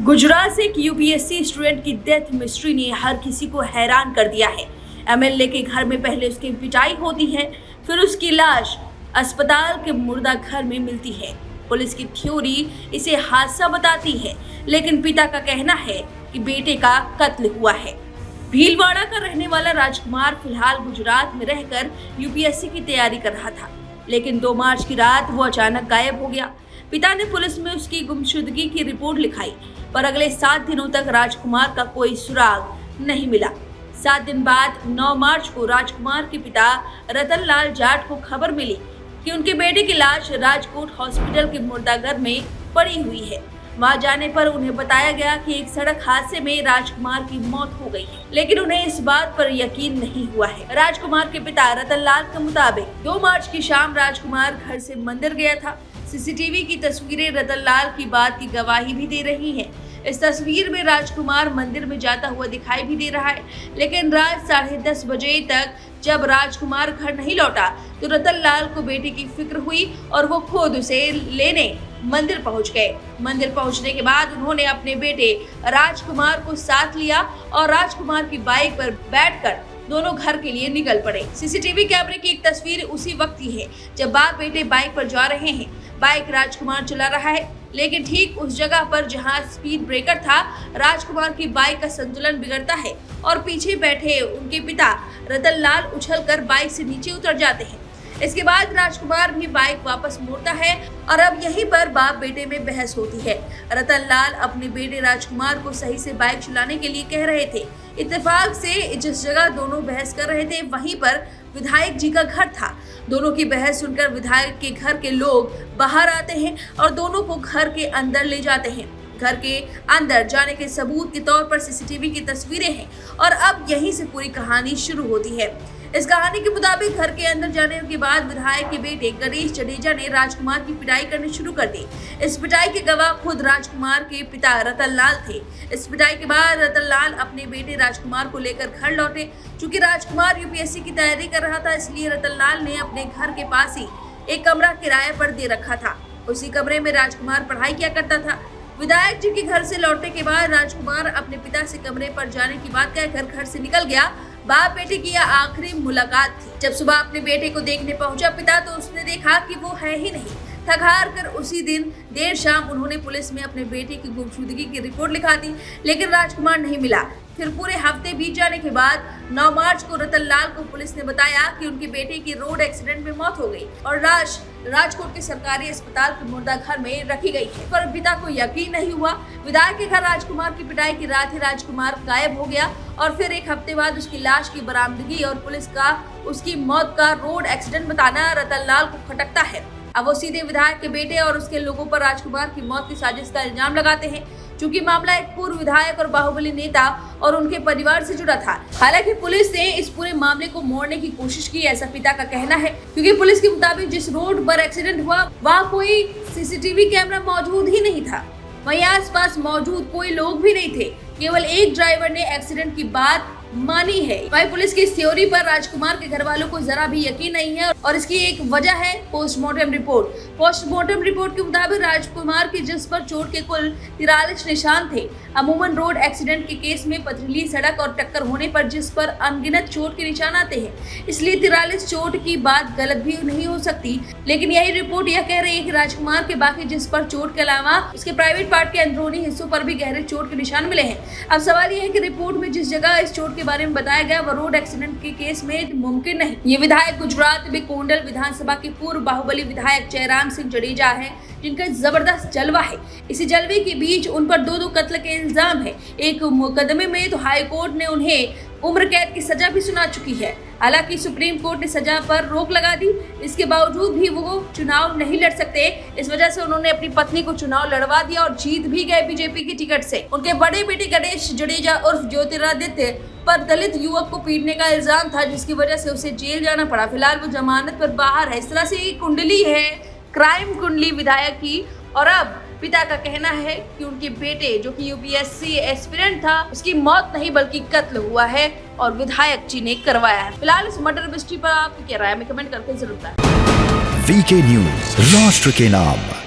गुजरात से एक UPSC student की डेथ मिस्ट्री ने हर किसी को हैरान कर दिया है। एमएलए के घर में पहले उसकी पिटाई होती है, फिर उसकी लाश अस्पताल के मुर्दा घर में मिलती है। पुलिस की थ्योरी इसे हादसा बताती है, लेकिन पिता का कहना है कि बेटे का कत्ल हुआ है। भीलवाड़ा का रहने वाला राजकुमार फिलहाल गुजरात में रहकर यूपीएससी की तैयारी कर रहा था, लेकिन 2 मार्च की रात वो अचानक गायब हो गया। पिता ने पुलिस में उसकी गुमशुदगी की रिपोर्ट लिखाई, पर अगले 7 दिनों तक राजकुमार का कोई सुराग नहीं मिला। 7 दिन बाद 9 मार्च को राजकुमार के पिता रतन लाल जाट को खबर मिली कि उनके बेटे की लाश राजकोट हॉस्पिटल के मुर्दाघर में पड़ी हुई है। वहां जाने पर उन्हें बताया गया कि एक सड़क हादसे में राजकुमार की मौत हो गई है, लेकिन उन्हें इस बात पर यकीन नहीं हुआ है। राजकुमार के पिता रतन लाल के मुताबिक 2 मार्च की शाम राजकुमार घर से मंदिर गया था। सीसीटीवी की तस्वीरें रतन लाल की बात की गवाही भी दे रही हैं। इस तस्वीर में राजकुमार मंदिर में जाता हुआ दिखाई भी दे रहा है, लेकिन रात 10:30 बजे तक जब राजकुमार घर नहीं लौटा तो रतन लाल को बेटे की फिक्र हुई और वो खुद उसे लेने मंदिर पहुंच गए। मंदिर पहुंचने के बाद उन्होंने अपने बेटे राजकुमार को साथ लिया और राजकुमार की बाइक पर बैठकर दोनों घर के लिए निकल पड़े। सीसीटीवी कैमरे की एक तस्वीर उसी वक्त की है जब बाप बेटे बाइक पर जा रहे हैं। बाइक राजकुमार चला रहा है, लेकिन ठीक उस जगह पर जहां स्पीड ब्रेकर था, राजकुमार की बाइक का संतुलन बिगड़ता है और पीछे बैठे उनके पिता रतन लाल उछलकर बाइक से नीचे उतर जाते हैं। इसके बाद राजकुमार भी बाइक वापस मोड़ता है और अब यहीं पर बाप बेटे में बहस होती है। रतन लाल अपने बेटे राजकुमार को सही से बाइक चलाने के लिए कह रहे थे। इत्तेफाक से जिस जगह दोनों बहस कर रहे थे वहीं पर विधायक जी का घर था। दोनों की बहस सुनकर विधायक के घर के लोग बाहर आते हैं और दोनों को घर के अंदर ले जाते हैं। घर के अंदर जाने के सबूत के तौर पर सीसीटीवी की तस्वीरें हैं और अब यहीं से पूरी कहानी शुरू होती है। इस कहानी के मुताबिक घर के अंदर जाने के बाद विधायक के बेटे गणेश जडेजा ने राजकुमार की पिटाई करनी शुरू कर दी। इस पिटाई के गवाह खुद राजकुमार के पिता रतन लाल थे। इस पिटाई के बाद रतन लाल अपने बेटे राजकुमार को लेकर घर लौटे। चूंकि राजकुमार यूपीएससी की तैयारी कर रहा था, इसलिए रतन लाल ने अपने घर के पास ही एक कमरा किराए पर दे रखा था। उसी कमरे में राजकुमार पढ़ाई किया करता था। विधायक जी के घर से लौटने के बाद राजकुमार अपने पिता से कमरे पर जाने की बात कहकर घर से निकल गया। बाप बेटे की यह आखिरी मुलाकात थी। जब सुबह अपने बेटे को देखने पहुंचा पिता, तो उसने देखा कि वो है ही नहीं। थक हार कर उसी दिन देर शाम उन्होंने पुलिस में अपने बेटे की गुमशुदगी की रिपोर्ट लिखा दी, लेकिन राजकुमार नहीं मिला। फिर पूरे हफ्ते बीत जाने के बाद 9 मार्च को रतन लाल को पुलिस ने बताया कि उनके बेटे की रोड एक्सीडेंट में मौत हो गई और लाश राजकोट के सरकारी अस्पताल के मुर्दा घर में रखी गई है। पर पिता को यकीन नहीं हुआ। विधायक के घर राजकुमार की पिटाई की रात ही राजकुमार गायब हो गया और फिर एक हफ्ते बाद उसकी लाश की बरामदगी और पुलिस का उसकी मौत का रोड एक्सीडेंट बताना रतन लाल को खटकता है। अब वो सीधे विधायक के बेटे और उसके लोगों पर राजकुमार की मौत की साजिश का इल्जाम लगाते हैं, क्योंकि मामला एक पूर्व विधायक और बाहुबली नेता और उनके परिवार से जुड़ा था। हालांकि पुलिस ने इस पूरे मामले को मोड़ने की कोशिश की, ऐसा पिता का कहना है, क्योंकि पुलिस के मुताबिक जिस रोड पर एक्सीडेंट हुआ वहाँ कोई सीसीटीवी कैमरा मौजूद ही नहीं था। वहीं आसपास मौजूद कोई लोग भी नहीं थे। केवल एक ड्राइवर ने एक्सीडेंट की बात मानी है। वहीं पुलिस की इस थ्योरी पर राजकुमार के घर वालों को जरा भी यकीन नहीं है और इसकी एक वजह है पोस्टमार्टम रिपोर्ट। पोस्टमार्टम रिपोर्ट के मुताबिक राजकुमार के जिस्म पर चोट के कुल 43 निशान थे। अमूमन रोड एक्सीडेंट के केस में पथरीली सड़क और टक्कर होने पर जिस्म पर अनगिनत चोट के निशान आते हैं, इसलिए 43 चोट की बात गलत भी नहीं हो सकती। लेकिन यही रिपोर्ट यह कह रही है कि राजकुमार के बाकी जिस्म पर चोट के अलावा उसके प्राइवेट पार्ट के अंदरूनी हिस्सों पर भी गहरे चोट के निशान मिले हैं। अब सवाल यह है कि रिपोर्ट में जिस जगह इस चोट के बारे में बताया गया वह रोड एक्सीडेंट के केस में मुमकिन नहीं। ये विधायक गुजरात में कोंडल विधानसभा के पूर्व बाहुबली विधायक जयराम सिंह जडेजा है, जिनका जबरदस्त जलवा है। इसी जलवे के बीच उन पर 2 कत्ल के इल्जाम है। एक मुकदमे में तो हाई कोर्ट ने उन्हें उम्र कैद की सजा भी सुना चुकी है। हालांकि सुप्रीम कोर्ट ने सजा पर रोक लगा दी। इसके बावजूद भी वो चुनाव नहीं लड़ सकते। इस वजह से उन्होंने अपनी पत्नी को चुनाव लड़वा दिया और जीत भी गए बीजेपी की टिकट से। उनके बड़े बेटे गणेश जडेजा उर्फ ज्योतिरादित्य पर दलित युवक को पीटने का इल्जाम था, जिसकी वजह से उसे जेल जाना पड़ा। फिलहाल वो जमानत पर बाहर है। इस तरह से एक कुंडली है, क्राइम कुंडली विधायक की। और अब पिता का कहना है कि उनके बेटे जो कि यूपीएससी एस्पिरेंट था, उसकी मौत नहीं बल्कि कत्ल हुआ है और विधायक जी ने करवाया है। फिलहाल इस मर्डर मिस्ट्री पर आपकी क्या राय है, हमें कमेंट करके जरूर बताएं। वीके न्यूज, राष्ट्र के नाम।